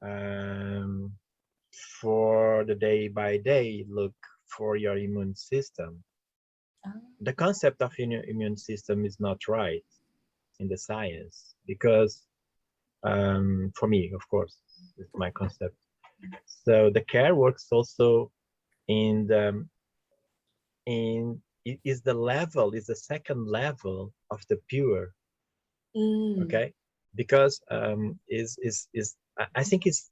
um, for the day by day look for your immune system. Ah, The concept of immune system is not right in the science because for me, of course, it's my concept. So the care works also in the in it is the level, is the second level of the pure, mm, okay? Because is I think it's,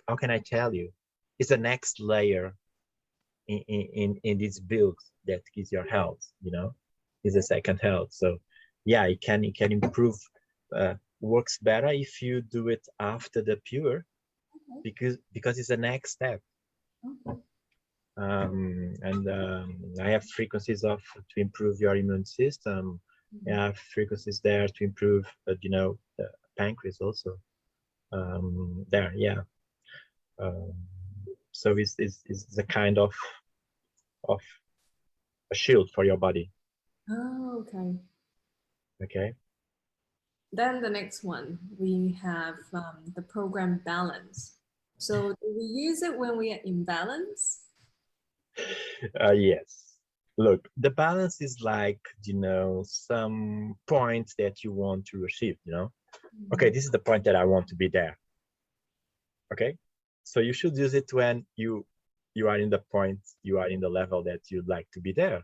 how can I tell you? It's the next layer in these builds that gives your health, you know, is the second health. So yeah, it can improve, works better if you do it after the pure, because it's the next step. okay. And I have frequencies of to improve your immune system. I Mhm. have frequencies there to improve, you know, the pancreas also. There, yeah. Um, so it's a kind of a shield for your body. Oh, okay. Okay. Then the next one, we have the program balance. So do we use it when we are in balance? Yes. Look, the balance is like, you know, some points that you want to achieve, you know. Okay, Mhm. this is the point that I want to be there. Okay. So you should use it when you are in the point, you are in the level that you'd like to be there.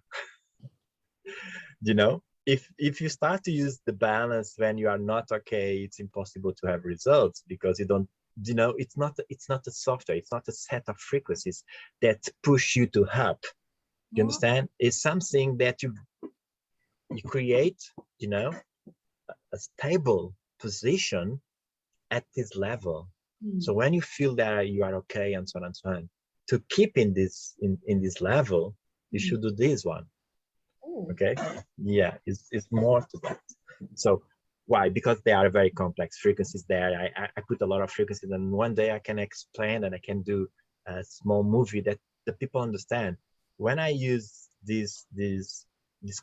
You know, if you start to use the balance when you are not okay, it's impossible to have results because you don't, you know, it's not a software, it's not a set of frequencies that push you to up. You Oh, understand? It's something that you create, you know, a stable position at this level. So hmm. when you feel that you are okay and so on and so on, to keep in this level, you Mhm. should do this one. Oh, Okay. Yeah, it's more to that. So why? Because they are very complex frequencies there. I put a lot of frequencies, and one day I can explain and I can do a small movie that the people understand. When I use this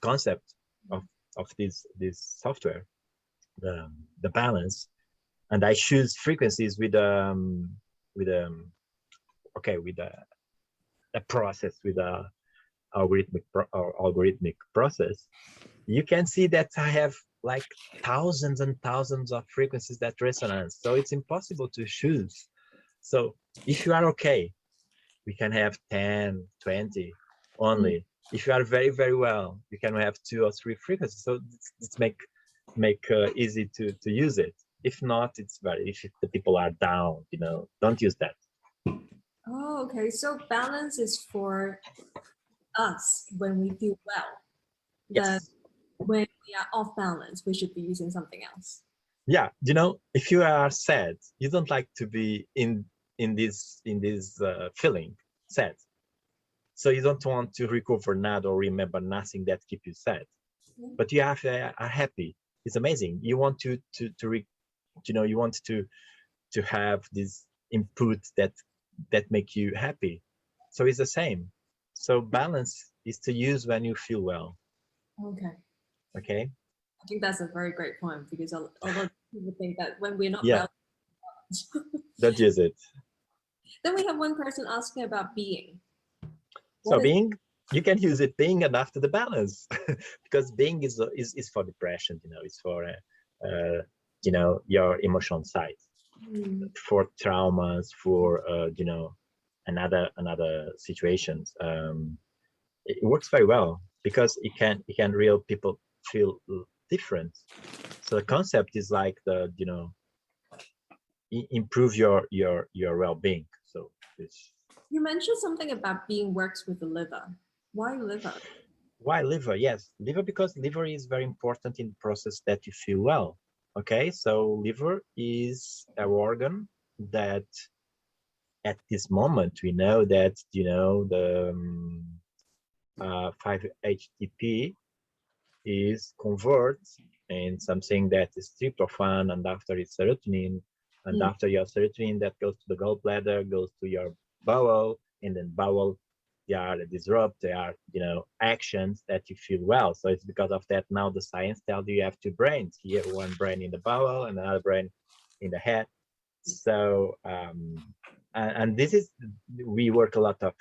concept of this software, the balance, and I choose frequencies with okay, with a process, with a algorithmic process, you can see that I have like thousands and thousands of frequencies that resonance. So it's impossible to choose. So if you are okay, we can have 10, 20 mm. only. If you are very, very well, you can have 2 or 3 frequencies. So it's make easy to use it. If not, it's very, if the people are down, you know, don't use that. Oh, okay. So balance is for us when we feel well. Then Yes. when we are off balance, we should be using something else. Yeah, you know, if you are sad, you don't like to be in this feeling sad. So you don't want to recover nada or remember nothing that keep you sad. Yeah. But you have are happy. It's amazing. You want you know, you want to have this input that make you happy. So it's the same. So balance is to use when you feel well. Okay. Okay. I think that's a very great point because a lot of people think that when we're not Yeah. well, Don't use it. then we have one person asking about being. What So is being, you can use it being and after the balance, because being is for depression. You know, it's for you know, your emotional side, mm, for traumas, for you know, another situations. It works very well because it can real people feel different. So the concept is like the, you know, improve your well-being. So it's, you mentioned something about being works with the liver. Why liver? why liver? Yes, liver, because liver is very important in the process that you feel well. Okay, so liver is an organ that at this moment we know that, you know, the 5-HTP is convert in something that is tryptophan, and after it's serotonin, and Mm. after your serotonin that goes to the gallbladder, goes to your bowel, and then bowel, they are disrupt, they are, you know, actions that you feel well. So it's because of that now the science tells you have 2 brains here, one brain in the bowel and another brain in the head. So and this is, we work a lot of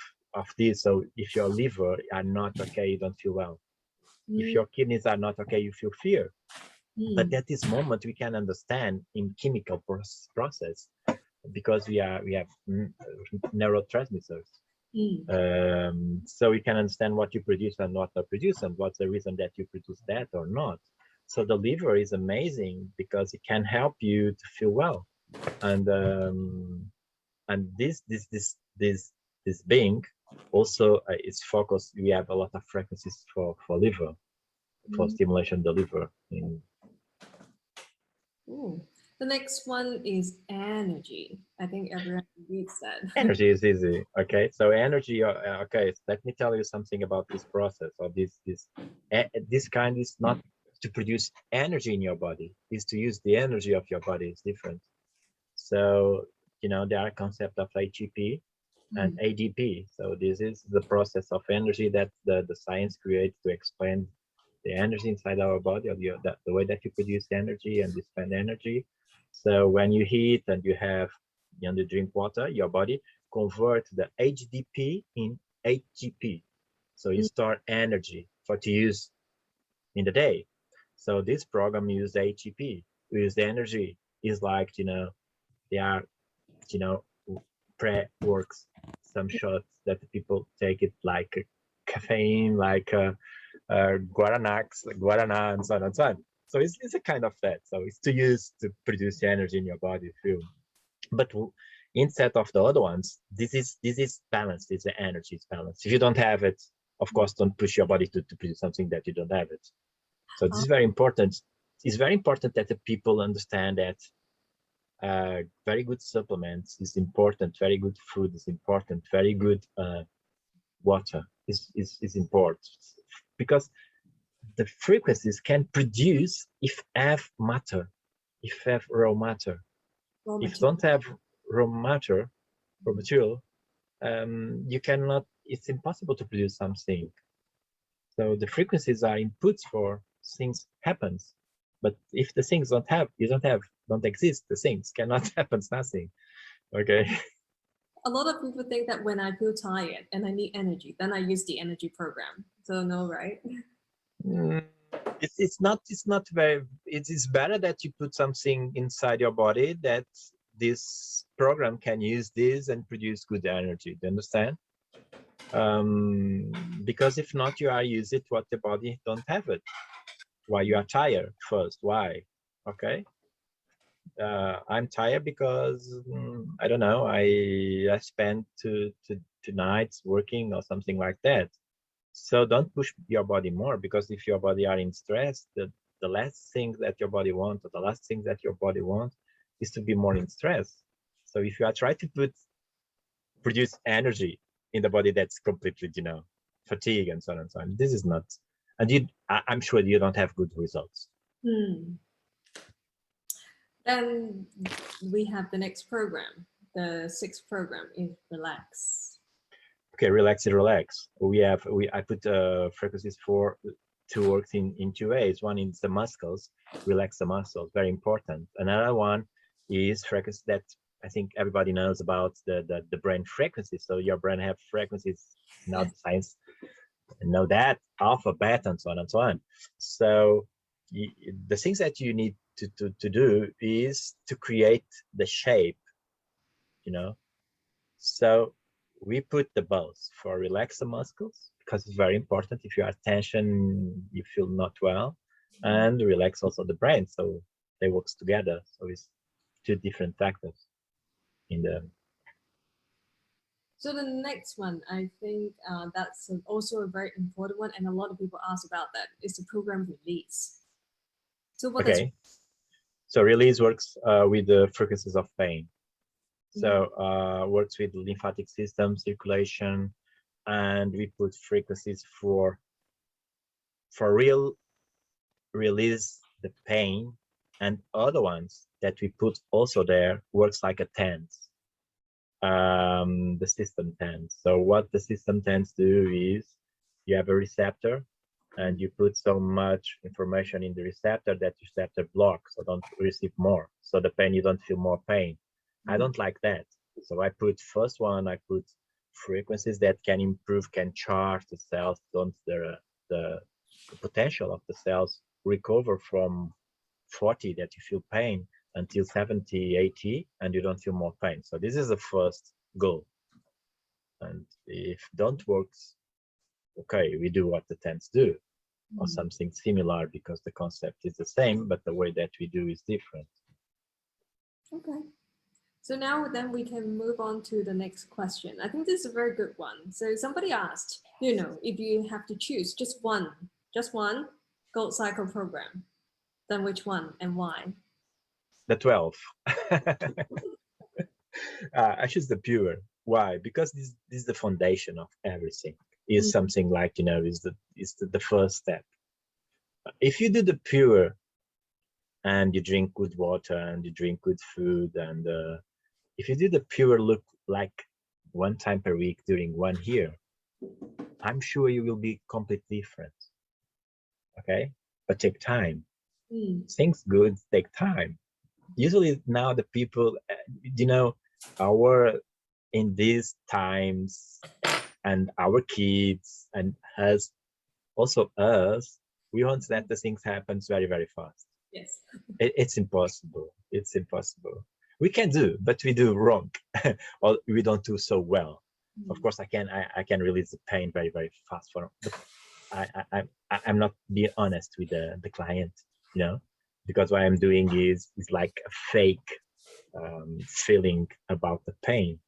this. So if your liver are not okay, you don't feel well. If your kidneys are not okay, you feel fear. But at this moment, we can understand in chemical process, because we have neurotransmitters. So we can understand what you produce and what not produce, and what's the reason that you produce that or not. So the liver is amazing because it can help you to feel well. And this being also is focused. We have a lot of frequencies for liver, for stimulation the liver. Ooh. The next one is energy. I think everyone reads that. Energy is easy. Okay, so energy. Okay, so let me tell you something about this process. Or this kind is not to produce energy in your body. Is to use the energy of your body. It's different. So there are concept of ATP and ADP. So this is the process of energy that the science creates to explain the energy inside our body, or the way that you produce energy and you spend energy. So when you eat and you drink water, your body convert the ADP in ATP. So you store energy to use in the day. So this program uses ATP, use the energy. Is like, they are, pre-works, some shots that the people take it like caffeine, like guarana, and so on and so on. So it's a kind of that. So it's to use to produce energy in your body, feel. But instead of the other ones, this is balanced. It's the energy is balanced. If you don't have it, of course, don't push your body to produce something that you don't have it. So this is very important. It's very important that the people understand that very good supplements is important, very good food is important, very good water is important, because the frequencies can produce if have matter, if have raw matter. If don't have raw matter, raw material, you cannot, it's impossible to produce something. So the frequencies are inputs for things happens. But if the things don't exist, the things cannot happen, nothing. Okay. A lot of people think that when I feel tired and I need energy, then I use the energy program. So no, right? It's not very, it is better that you put something inside your body that this program can use this and produce good energy. Do you understand? Because if not, you are use it what the body don't have it. Why you are tired first? Why? Okay. I'm tired because I don't know. I spent two nights working or something like that. So don't push your body more, because if your body are in stress, the last thing that your body wants, or the last thing that your body wants, is to be more in stress. So if you are trying to produce energy in the body that's completely, fatigue and so on and so on, this is not, and I'm sure you don't have good results. Then we have the next program. The sixth program is relax. Okay, relax. I put frequencies to work in two ways. One is the muscles, relax the muscles, very important. Another one is frequencies that I think everybody knows about, the brain frequencies. So your brain have frequencies. Now the science know that, alpha, beta, and so on and so on. So the things that you need to do is to create the shape, So we put the both for relax the muscles, because it's very important. If you are tension, you feel not well, and relax also the brain. So they works together. So it's two different factors in the. So the next one, I think that's also a very important one, and a lot of people ask about that, is the program release. So what Okay. So release works with the frequencies of pain. So works with lymphatic system, circulation, and we put frequencies for real release the pain, and other ones that we put also there works like a TENS. The system TENS. So what the system TENS do is you have a receptor and you put so much information in the receptor that receptor blocks, so don't receive more. So the pain, you don't feel more pain. I don't like that. So I put first one, I put frequencies that can improve, can charge the cells, don't the potential of the cells recover from 40 that you feel pain until 70, 80, and you don't feel more pain. So this is the first goal. And if don't works, okay, we do what the tents do, or something similar, because the concept is the same, but the way that we do is different. Okay. So now then we can move on to the next question. I think this is a very good one. So somebody asked, you know, if you have to choose just one gold cycle program, then which one and why? The 12. I choose the pure. Why? Because this is the foundation of everything. Is something like, you know, is the first step. If you do the pure and you drink good water and you drink good food, and if you do the pure look like one time per week during 1 year, I'm sure you will be completely different. Okay, but take time. Things good take time. Usually now the people, you know, in these times, and our kids and us, also us, we want that the things happens very, very fast. Yes. It's impossible. It's impossible. We can do, but we do wrong, or we don't do so well. Of course, I can release the pain very, very fast. I'm not being honest with the client, you know, because what I'm doing is like a fake feeling about the pain.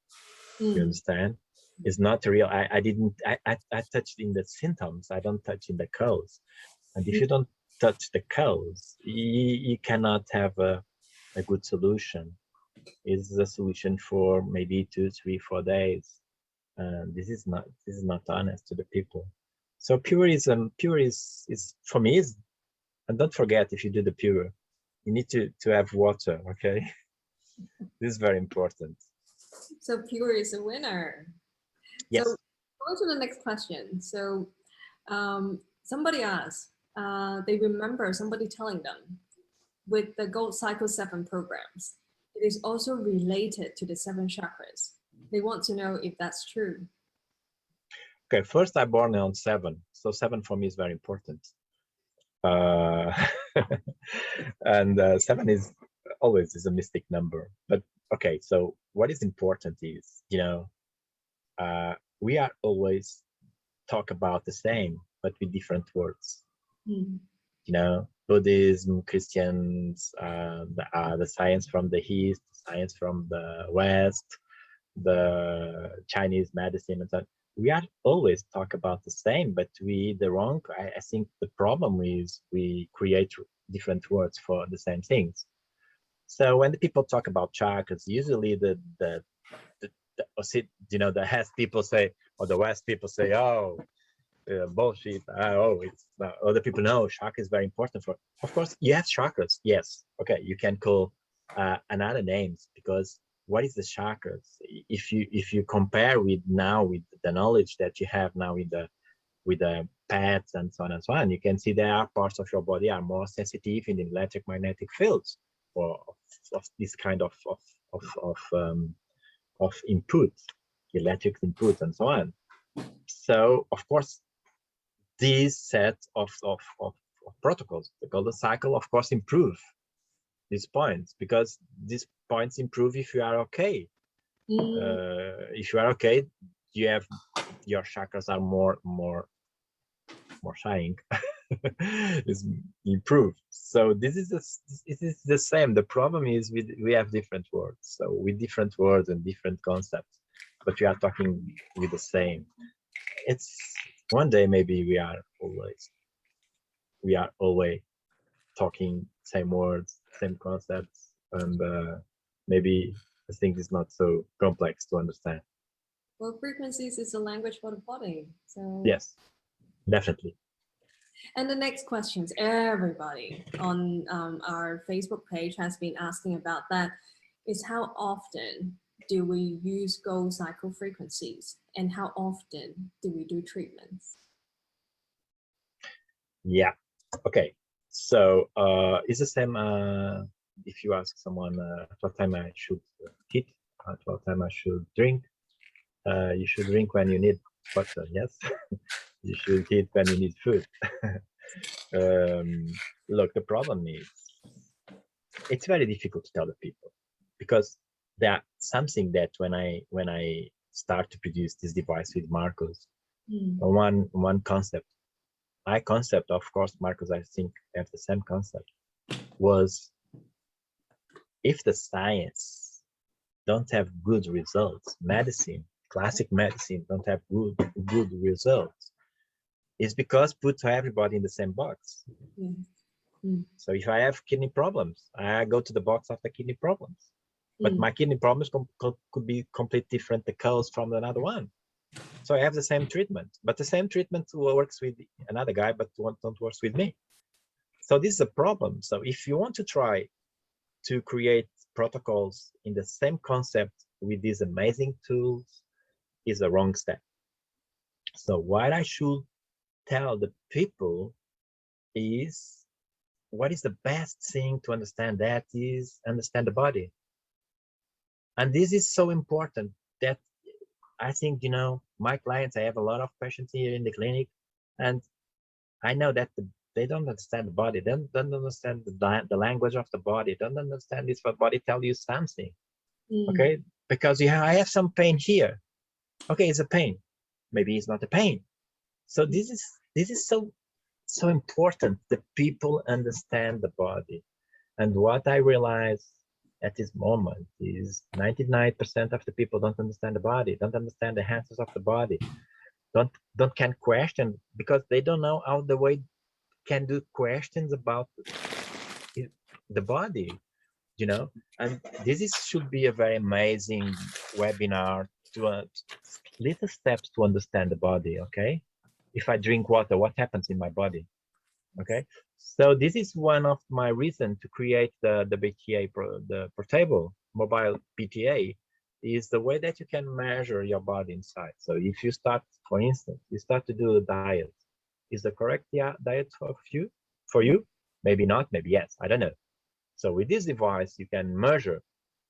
You understand? It's not real. I touched in the symptoms. I don't touch in the cause. And if you don't touch the cause, you cannot have a good solution. It's a solution for maybe 2, 3, 4 days. And this is not honest to the people. So pure is for me is, and don't forget, if you do the pure, you need to have water. Okay, this is very important. So pure is a winner. Yes. So going to the next question. So somebody asked, they remember somebody telling them with the Gold Cycle 7 programs, it is also related to the 7 chakras. They want to know if that's true. Okay, first I born on 7, so 7 for me is very important. And 7 is always a mystic number. But okay, so what is important is, you know, we are always talk about the same, but with different words. You know, Buddhism, Christians, the science from the East, science from the West, the Chinese medicine, and so on. We are always talk about the same, but I think the problem is we create different words for the same things. So when the people talk about chakras, usually the you know, the West people say, or the West people say, oh, bullshit. Oh, it's other people know chakra is very important for. Of course, you have chakras. Yes, okay, you can call another names, because what is the chakras? If you compare with the knowledge that you have now with the pads and so on, you can see there are parts of your body are more sensitive in the electromagnetic fields, or of this kind of input, electric input and so on. So of course, these set of protocols, the golden cycle, of course, improve these points, because these points improve if you are okay. If you are okay, you have your chakras are more shining. Is improved. So this is the same. The problem is we have different words. So with different words and different concepts, but we are talking with the same. It's one day maybe we are always talking same words, same concepts, and maybe the thing is not so complex to understand. Well, frequencies is a language for the body. So yes, definitely. And the next questions, everybody on our Facebook page has been asking about that, is how often do we use gold cycle frequencies, and how often do we do treatments? Yeah. Okay. So it's the same if you ask someone what time I should eat, at what time I should drink. You should drink when you need water, yes. You should eat when you need food. Look, the problem is it's very difficult to tell the people because there something that when I start to produce this device with Marcos, one concept, of course, Marcos, I think have the same concept, was if the science don't have good results, classic medicine don't have good results, it's because put everybody in the same box. So if I have kidney problems, I go to the box of the kidney problems. But my kidney problems could be completely different, the cause from another one. So I have the same treatment, but the same treatment works with another guy, but don't work with me. So this is a problem. So if you want to try to create protocols in the same concept with these amazing tools, is a wrong step. So what I should tell the people is, what is the best thing to understand? That is understand the body. And this is so important that I think, you know, my clients, I have a lot of patients here in the clinic, and I know that they don't understand the body, they don't understand the language of the body, don't understand this, but body tell you something, okay? Because I have some pain here. Okay, it's a pain. Maybe it's not a pain. So this is so important that people understand the body. And what I realized at this moment is 99% of the people don't understand the body, don't understand the answers of the body, can question, because they don't know how the way can do questions about the body, you know. And should be a very amazing webinar to little steps to understand the body. Okay, if I drink water, what happens in my body? Okay, so this is one of my reasons to create the BTA, the portable mobile PTA, is the way that you can measure your body inside. So if you start, for instance, you start to do a diet, is the correct diet for you? Maybe not, maybe yes, I don't know. So with this device, you can measure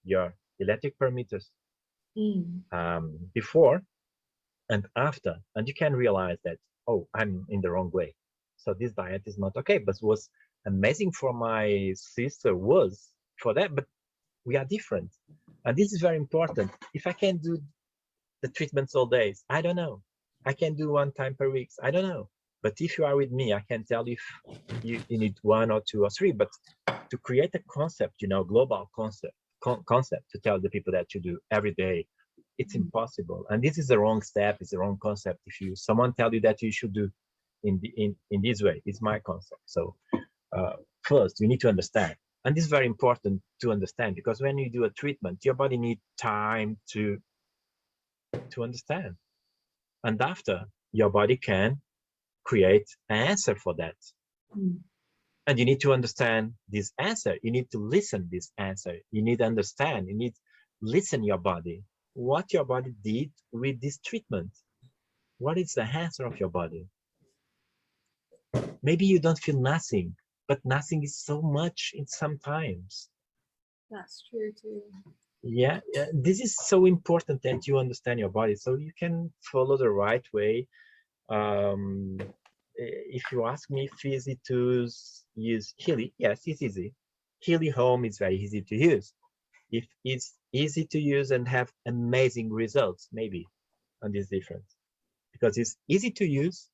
your electric parameters before and after, and you can realize that, oh, I'm in the wrong way. So this diet is not okay. But was amazing for my sister was for that, but we are different. And this is very important. If I can do the treatments all days, I don't know. I can do 1 time per week, I don't know. But if you are with me, I can tell you if you need 1 or 2 or 3. But to create a concept, you know, global concept to tell the people that you do every day, it's impossible. And this is the wrong step, it's the wrong concept. If someone tell you that you should do in this way, it's my concept. So first you need to understand, and this is very important to understand, because when you do a treatment, your body needs time to understand, and after your body can create an answer for that. And you need to understand this answer, you need to listen this answer, you need to understand, you need to listen your body, what your body did with this treatment. What is the answer of your body? Maybe you don't feel nothing, but nothing is so much in sometimes. That's true too. Yeah, this is so important that you understand your body so you can follow the right way. If you ask me if it's easy to use Healy, yes, it's easy. Healy Home is very easy to use. If it's easy to use and have amazing results, maybe, and this difference, because it's easy to use,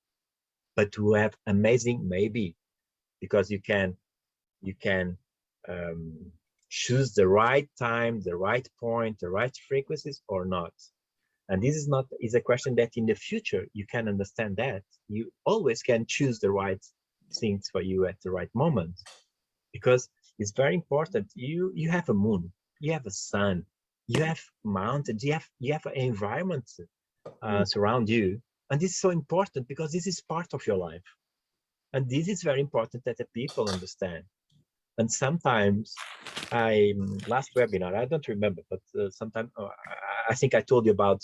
but to have amazing, maybe, because you can choose the right time, the right point, the right frequencies or not. And this is a question that in the future you can understand, that you always can choose the right things for you at the right moment, because it's very important. You have a moon, you have a sun, you have mountains, you have an environment surround you, and this is so important because this is part of your life, and this is very important that the people understand. And sometimes last webinar, I don't remember, but sometime I think I told you about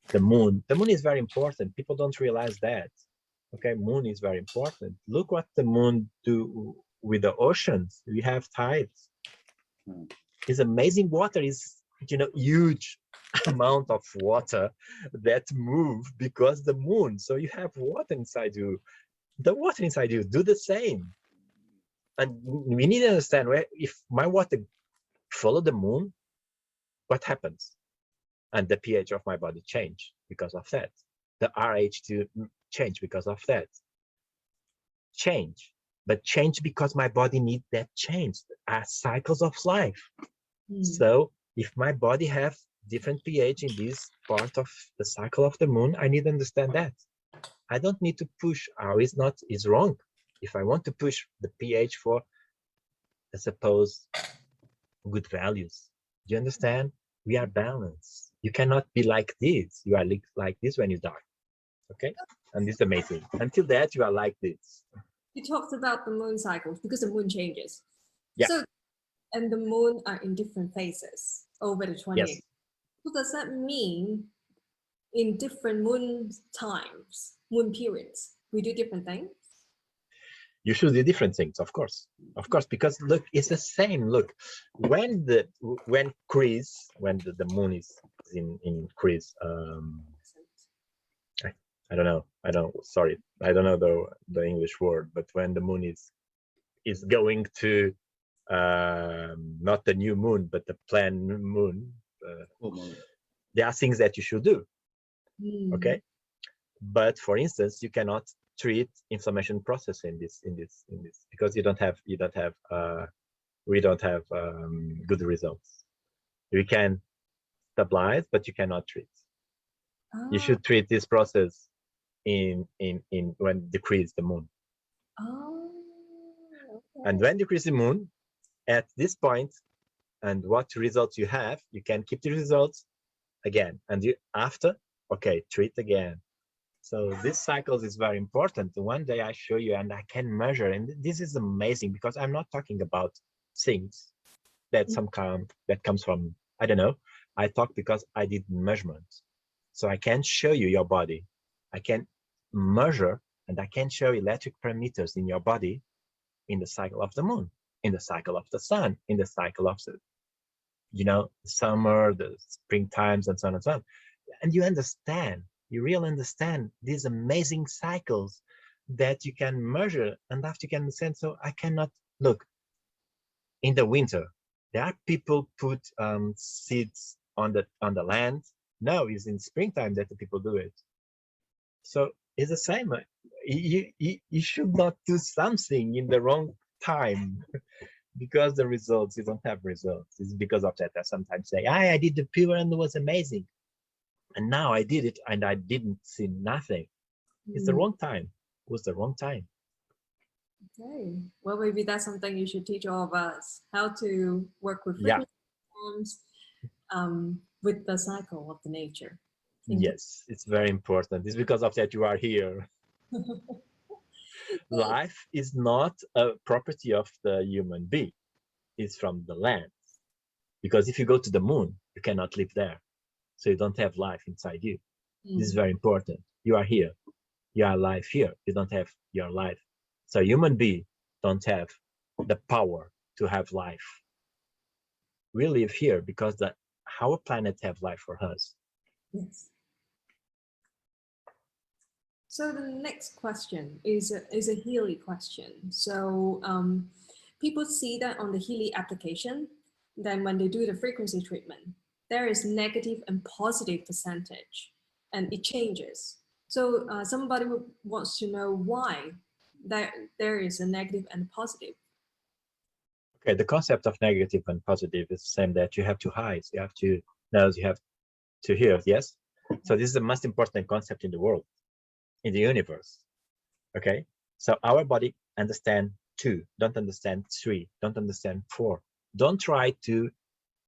the moon. The moon is very important. People don't realize that. Okay, moon is very important. Look what the moon do with the oceans. We have tides. It's amazing. Water is huge amount of water that move because the moon. So you have water inside you. The water inside you do the same. And we need to understand, where if my water follow the moon, what happens? And the pH of my body change because of that. The RH2 change because of that. Change, but change because my body needs that change as cycles of life. So if my body have different pH in this part of the cycle of the moon, I need to understand that. I don't need to push. It's wrong. If I want to push the pH for, I suppose, good values, do you understand? We are balanced. You cannot be like this. You are like this when you die. Okay? And it's amazing. Until that, you are like this. You talked about the moon cycles because the moon changes. Yeah. So, and the moon are in different phases over the 28. Yes. So does that mean in different moon times, moon periods, we do different things? You should do different things, of course, because look, it's the same. Look, when the moon is in crease, I don't know. Sorry, I don't know the English word, but when the moon is going to not the new moon, but the planned moon, there are things that you should do. Okay, but for instance, you cannot treat inflammation process in this because we don't have good results. We can stabilize, but you cannot treat. You should treat this process in when decrease the moon. Okay. And when decrease the moon at this point, and what results you have, you can keep the results again, and you after, okay, treat again. So this cycles is very important. One day I show you and I can measure, and this is amazing because I'm not talking about things that that comes from, I don't know. I talk because I did measurements. So I can show you your body. I can measure and I can show electric parameters in your body in the cycle of the moon, in the cycle of the sun, in the cycle of the, summer, the spring times, and so on and so on. And you understand, you really understand these amazing cycles that you can measure, and after you can understand. So I cannot look in the winter. There are people put seeds on the land. No, it's in springtime that the people do it. So it's the same. You should not do something in the wrong time because the results, you don't have results. It's because of that. I sometimes say, I did the pure and it was amazing. And now I did it and I didn't see nothing. It's the wrong time. It was the wrong time. Okay. Well, maybe that's something you should teach all of us, how to work with frequency forms, with the cycle of the nature. Yes, it's very important. It's because of that you are here. Life is not a property of the human being. It's from the land. Because if you go to the moon, you cannot live there. So you don't have life inside you. This is very important. You are here. You are alive here. You don't have your life. So human beings don't have the power to have life. We live here because our planet have life for us. Yes. So the next question is a Healy question. So people see that on the Healy application, then when they do the frequency treatment, there is negative and positive percentage, and it changes. So somebody wants to know why there is a negative and positive. Okay, the concept of negative and positive is the same, that you have two eyes, you have two nose, you have two ears, yes? So this is the most important concept in the world, in the universe, okay? So our body understand 2, don't understand 3, don't understand 4. Don't try to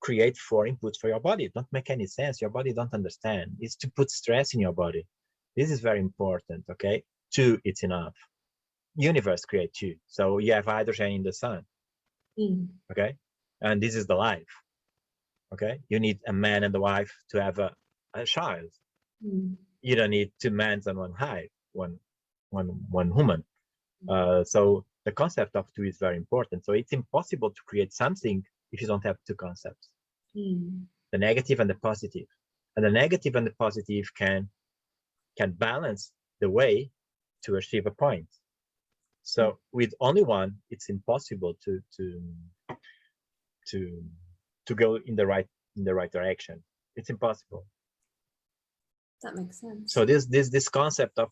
create 4 inputs for your body. Don't make any sense. Your body don't understand. It's to put stress in your body. This is very important, okay? 2, it's enough. Universe create 2. So you have hydrogen in the sun, okay? And this is the life, okay? You need a man and a wife to have a child. You don't need 2 men and 1 hive, one woman. So the concept of 2 is very important. So it's impossible to create something if you don't have 2 concepts. the negative and the positive, and the negative and the positive can balance the way to achieve a point. So with only one, it's impossible to go in the right direction. It's impossible. That makes sense. So this concept of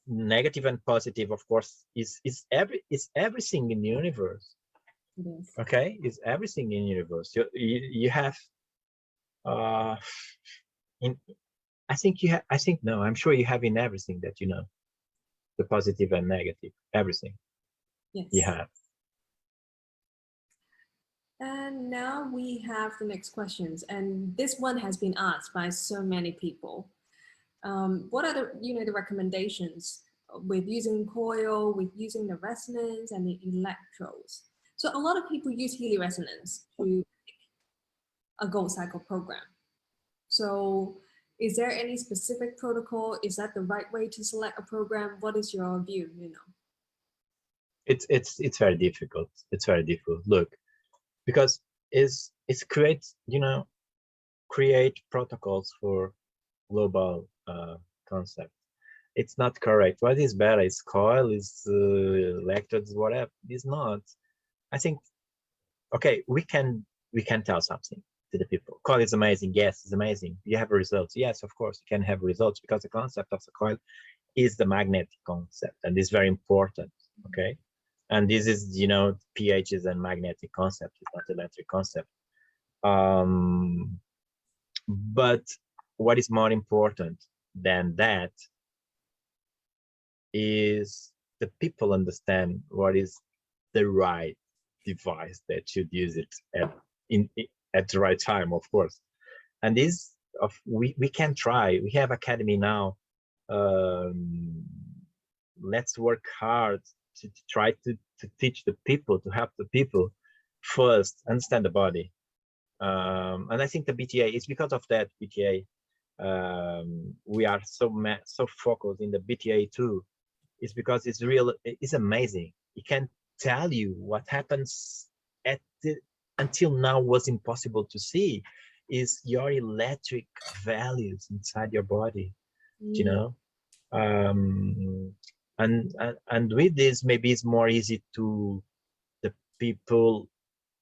negative and positive, of course, is everything in the universe. Yes. Okay, is everything in the universe. You have no, I'm sure you have in everything that you know, the positive and negative, everything. Yes. You have. And now we have the next questions, and this one has been asked by so many people. What are the recommendations with using coil, with using the resonance and the electrodes? So a lot of people use helioresonance to a gold cycle program. So is there any specific protocol? Is that the right way to select a program? What is your view, Nuno? It's very difficult. It's very difficult. Look, because it's creates, create protocols for global concept. It's not correct. What is better? Is coil? Is electrodes? Whatever. It's not. I think. Okay, we can tell something to the people. Coil is amazing. Yes, it's amazing. You have results. Yes, of course, you can have results because the concept of the coil is the magnetic concept, and it's very important. Okay, and this is pH is a magnetic concept. It's not electric concept. But what is more important than that is the people understand what is the right device that should use it at the right time, of course. And we can try. We have academy now. Let's work hard to try to teach the people, to help the people first understand the body. And I think the BTA is because of that BTA. We are so focused in the BTA too. It's because it's amazing. It can tell you what happens until now was impossible to see, is your electric values inside your body. And with this, maybe it's more easy to the people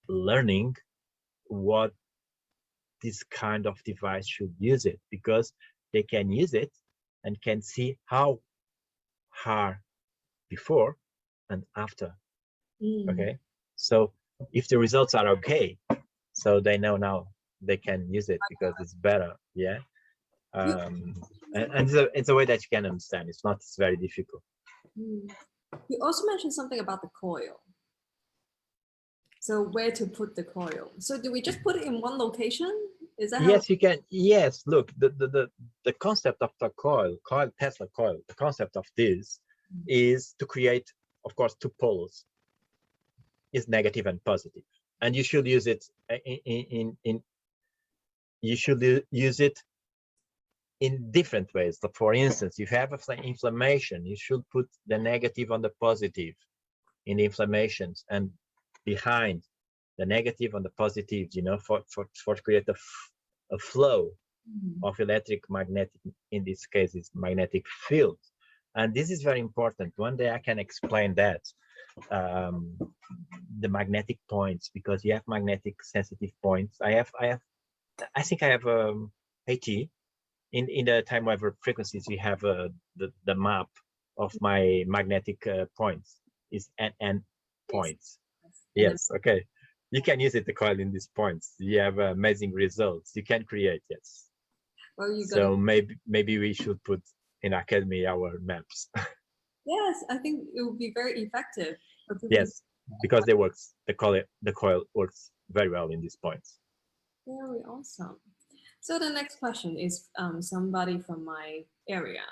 learning what this kind of device should use it, because they can use it and can see how hard before and after. Okay, so if the results are okay, so they know now they can use it because it's better. Yeah. And it's a way that you can understand. It's very difficult. You also mentioned something about the coil. So where to put the coil? So do we just put it in one location? Is that yes, you can. Yes, look, the concept of the coil, Tesla coil, the concept of this is to create, of course, two poles, is negative and positive, and you should use it in different ways. So for instance, if you have inflammation, you should put the negative on the positive in the inflammations, and behind the negative on the positive, for create a flow of magnetic, in this case, is magnetic field. And this is very important. One day I can explain that, the magnetic points, because you have magnetic sensitive points. I think I have 80 in the time wave frequencies. We have the map of my magnetic points is n points. Yes. Okay, you can use it to coil in these points. You have amazing results. You can create. Yes. Well, so maybe we should put in academy our maps. Yes, I think it would be very effective. Yes, because they works. The coil works very well in these points. Very awesome. So the next question is somebody from my area.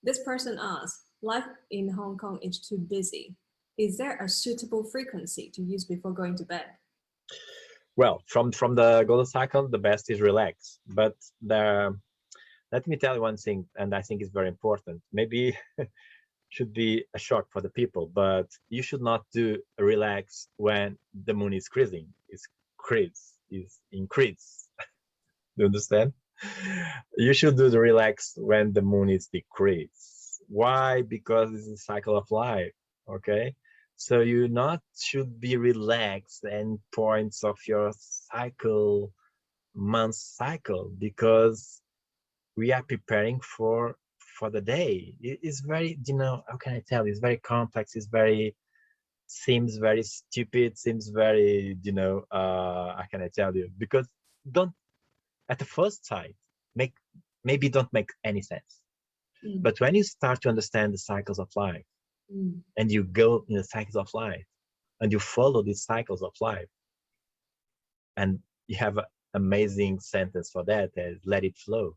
This person asked, life in Hong Kong is too busy. Is there a suitable frequency to use before going to bed? Well, from the golden cycle, the best is relax. But let me tell you one thing, and I think it's very important. Maybe should be a shock for the people, but you should not do a relax when the moon is increasing. It's increase. You understand? You should do the relax when the moon is decreased. Why? Because it's a cycle of life. Okay. So you not should be relaxed and points of your cycle, month cycle, because we are preparing for the day. It's very, you know, how can I tell you? It's very complex. It's very, seems very stupid, seems very, you know, how can I tell you? Because don't, at the first sight, maybe don't make any sense. But when you start to understand the cycles of life, and you go in the cycles of life, and you follow these cycles of life, and you have an amazing sentence for that, is let it flow.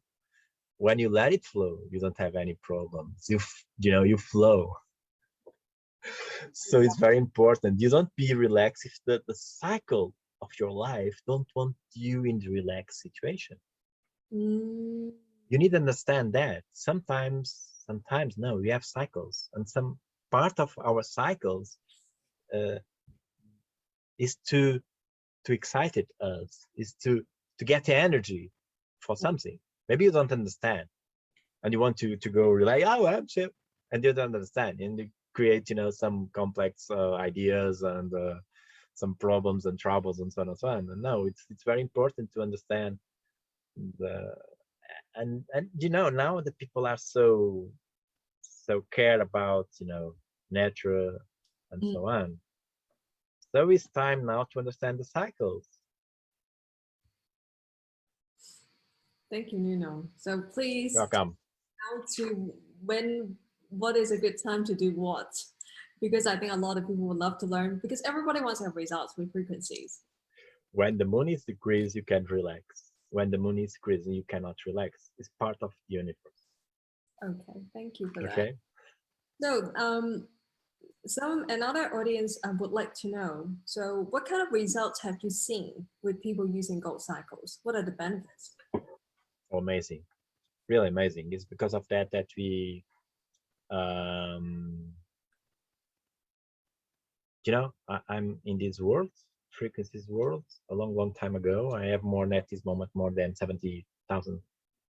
When you let it flow, you don't have any problems. You know, you flow. So it's very important. You don't be relaxed if the cycle of your life don't want you in the relaxed situation. You need to understand that sometimes no, we have cycles, and some part of our cycles is to excite us, is to get the energy for something. Maybe you don't understand, and you want to go rely, oh, I'm chill, and you don't understand, and you create, you know, some complex ideas and some problems and troubles and so on and so on. And no, it's very important to understand the and you know, now the people are so care about, you know, nature and so on. So it's time now to understand the cycles. Thank you, Nuno. So please, Welcome. how to what is a good time to do what? Because I think a lot of people would love to learn, because everybody wants to have results with frequencies. When the moon is decreased, you can relax. When the moon is decreasing, you cannot relax. It's part of the universe. Okay, thank you for that. Okay. So another audience would like to know, so what kind of results have you seen with people using gold cycles? What are the benefits? Amazing, really amazing. It's because of that we you know, I'm in this world, frequencies world, a long time ago. I have more net this moment, more than 70,000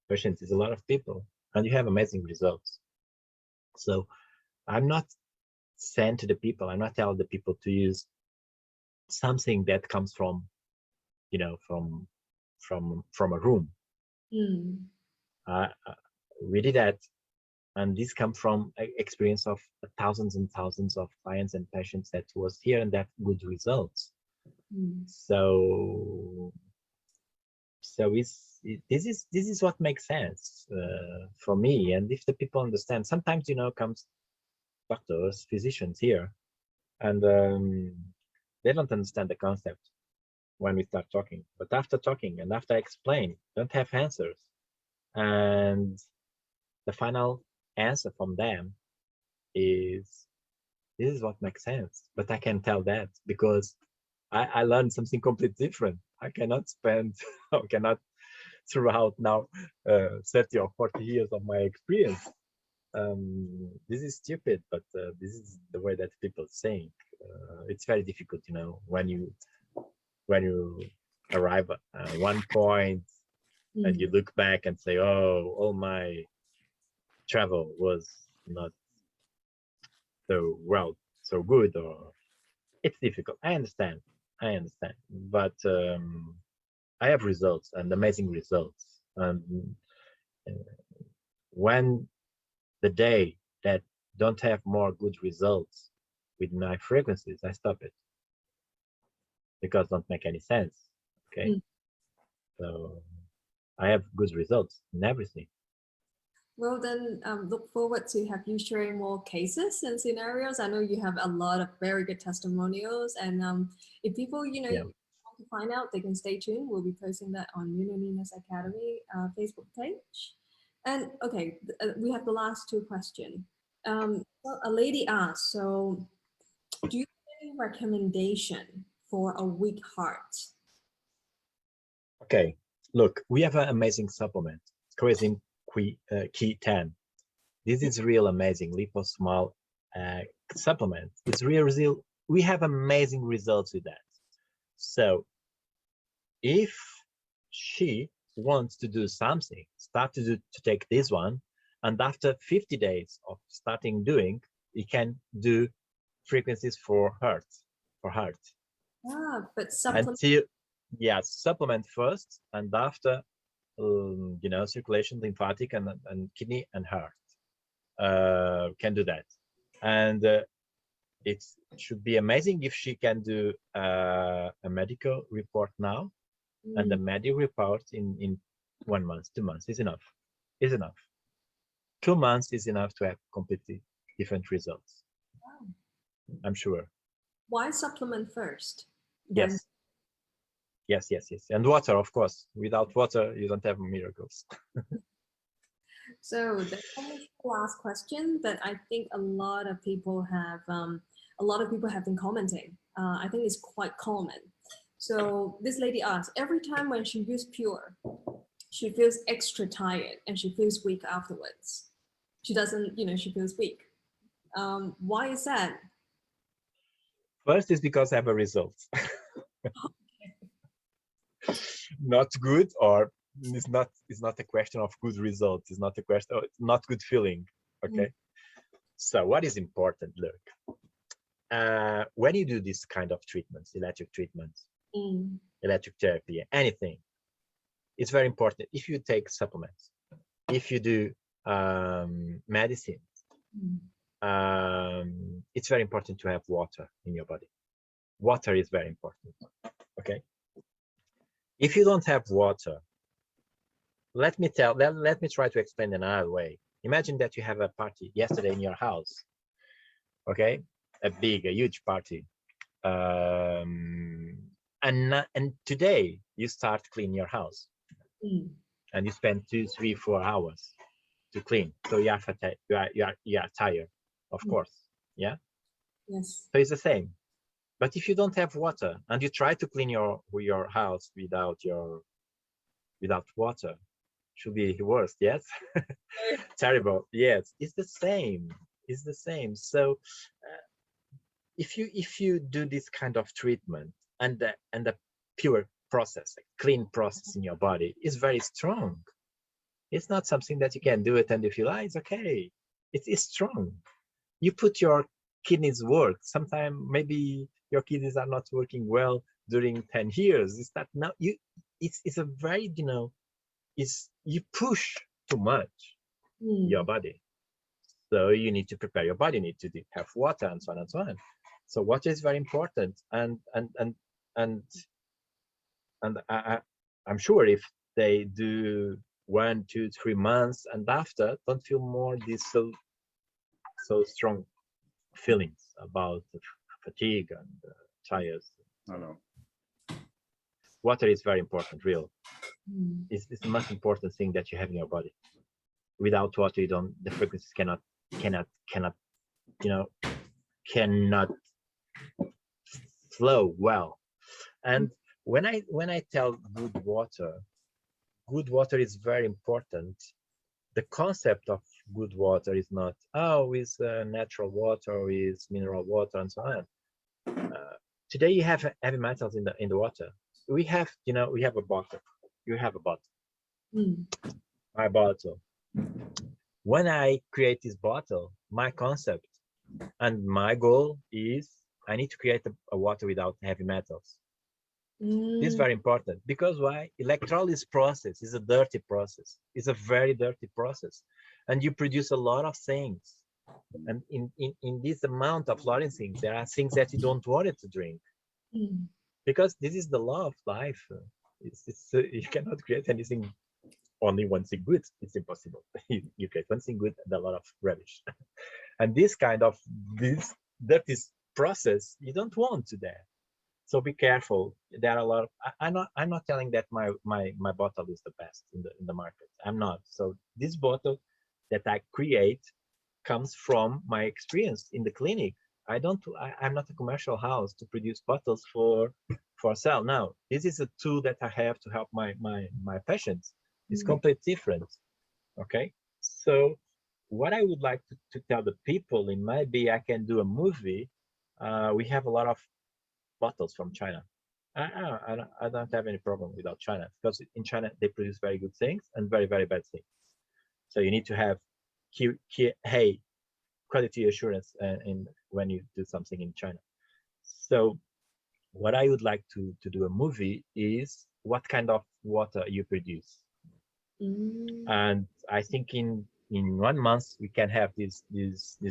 patients. It's a lot of people, and you have amazing results. So I'm not saying to the people, I'm not telling the people to use something that comes from, you know, from a room. We did that, and this comes from experience of thousands and thousands of clients and patients that was here and that good results. So this is what makes sense for me. And if the people understand, sometimes, you know, comes doctors, physicians here, and they don't understand the concept when we start talking. But after talking and after I explain, don't have answers, and the final answer from them is, this is what makes sense. But I can tell that because I learned something completely different. I cannot spend, I cannot throughout now 30 or 40 years of my experience. This is stupid, but this is the way that people think. It's very difficult, you know, when you arrive at one point and you look back and say, oh, all my travel was not so well, so good, or it's difficult. I understand, but I have results and amazing results. And when the day that don't have more good results with my frequencies, I stop it because it don't make any sense. Okay. So I have good results in everything. Well, then look forward to have you sharing more cases and scenarios. I know you have a lot of very good testimonials, and if people, you know, want to find out, they can stay tuned. We'll be posting that on Nuno Nina's Academy Facebook page. And okay, we have the last two questions. Well, a lady asked, so do you have any recommendation for a weak heart? Okay, look, we have an amazing supplement, Coenzyme Q10. This is real amazing liposmal supplement. It's real. We have amazing results with that. So if she wants to do something, start to take this one, and after 50 days of starting doing, he can do frequencies for heart. But supplement. Until, yeah, supplement first, and after, you know, circulation, lymphatic, and kidney and heart can do that. And it should be amazing if she can do a medical report now, and the medical report in 1 month, 2 months is enough. 2 months is enough to have completely different results. I'm sure. Why supplement first? Yes. Yes. And water, of course. Without water, you don't have miracles. So the last question that I think a lot of people have been commenting. I think it's quite common. So this lady asks, every time when she uses Pure, she feels extra tired and she feels weak afterwards. She doesn't, she feels weak. Why is that? First is because I have a result. Not good, or it's not a question of good results. It's not a question of not good feeling. Okay. So what is important, look, when you do this kind of treatments, electric treatments, electric therapy, anything, it's very important. If you take supplements, if you do medicine, it's very important to have water in your body. Water is very important. Okay. If you don't have water, let me try to explain another way. Imagine that you have a party yesterday in your house. Okay, a huge party, and today you start clean your house, and you spend 2, 3, 4 hours to clean. So you are tired, of course. Yeah. Yes. So it's the same. But if you don't have water and you try to clean your house without water, should be worse. Yes. Terrible. Yes, it's the same. It's the same. So if you do this kind of treatment, and the pure process, like clean process in your body is very strong. It's not something that you can do it and you feel, it's okay. It's strong. You put your kidneys work. Sometimes maybe your kidneys are not working well during 10 years. It's that now it's a very, you push too much your body. So you need to prepare your body, you need to have water, and so on and so on. So water is very important. And I'm sure if they do 1, 2, 3 months and after, don't feel more these so strong feelings about fatigue and tired. No. Water is very important, real. It's the most important thing that you have in your body. Without water, the frequencies cannot flow well. And when I tell good water is very important. The concept of good water is not, it's natural water, or is mineral water, and so on. Today you have heavy metals in the water. We have a bottle. You have a bottle. My bottle. When I create this bottle, my concept and my goal is I need to create a water without heavy metals. This is very important, because why? Electrolysis process is a dirty process. It's a very dirty process, and you produce a lot of things. And in this amount of lot of things, there are things that you don't want it to drink, because this is the law of life. You cannot create anything, only one thing good. It's impossible. You create one thing good and a lot of rubbish. And this dirty process you don't want to there. So be careful. There are a lot of, I'm not telling that my bottle is the best in the market. I'm not. So this bottle that I create comes from my experience in the clinic. I'm not a commercial house to produce bottles for sale. Now, this is a tool that I have to help my patients. It's completely different. Okay. So what I would like to tell the people, it might be I can do a movie. We have a lot of bottles from China. I don't have any problem without China, because in China they produce very good things and very, very bad things. So you need to have hey, quality assurance in when you do something in China. So what I would like to do a movie is what kind of water you produce. And I think in 1 month we can have this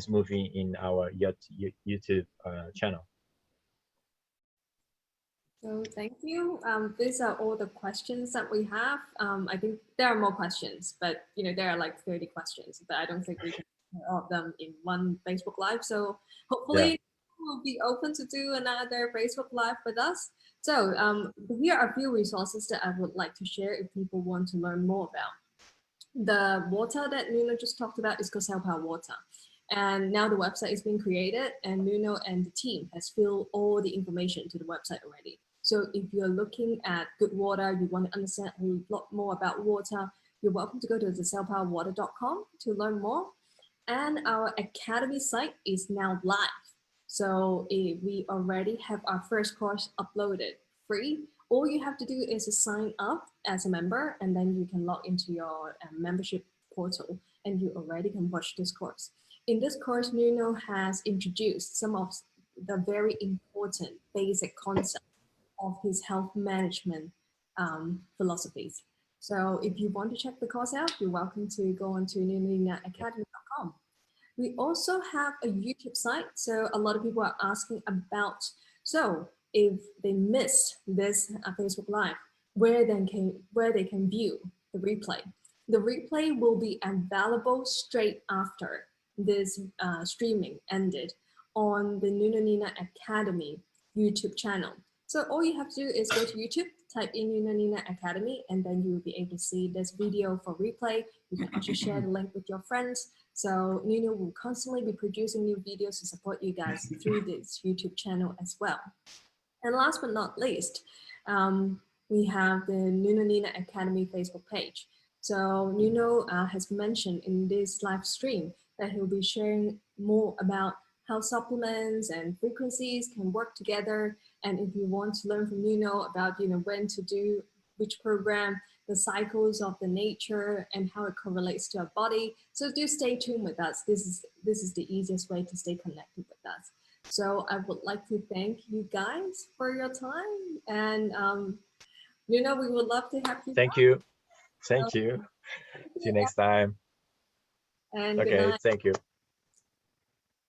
movie in our YouTube channel. So thank you. These are all the questions that we have. I think there are more questions, but there are like 30 questions, but I don't think we can answer all of them in one Facebook Live. So hopefully we'll be open to do another Facebook Live with us. So here are a few resources that I would like to share if people want to learn more about. The water that Nuno just talked about is called Selpa water. And now the website is being created, and Nuno and the team has filled all the information to the website already. So if you're looking at good water, you want to understand a lot more about water, you're welcome to go to theselpowerwater.com to learn more. And our academy site is now live. So we already have our first course uploaded free. All you have to do is to sign up as a member, and then you can log into your membership portal, and you already can watch this course. In this course, Nuno has introduced some of the very important basic concepts of his health management philosophies. So if you want to check the course out, you're welcome to go on to nunoacademy.com. We also have a YouTube site. So a lot of people are asking about, so if they miss this Facebook Live, where they can view the replay. The replay will be available straight after this streaming ended on the Nuno Nina Academy YouTube channel. So all you have to do is go to YouTube, type in Nuno Nina Academy, and then you will be able to see this video for replay. You can also share the link with your friends. So Nuno will constantly be producing new videos to support you guys through this YouTube channel as well. And last but not least, we have the Nuno Nina Academy Facebook page. So Nuno has mentioned in this live stream that he'll be sharing more about how supplements and frequencies can work together. And if you want to learn from Nuno about when to do which program, the cycles of the nature and how it correlates to our body. So do stay tuned with us. This is the easiest way to stay connected with us. So I would like to thank you guys for your time. And Nuno, we would love to have you. Thank you. Thank you. See you next time. And okay, good night. Thank you.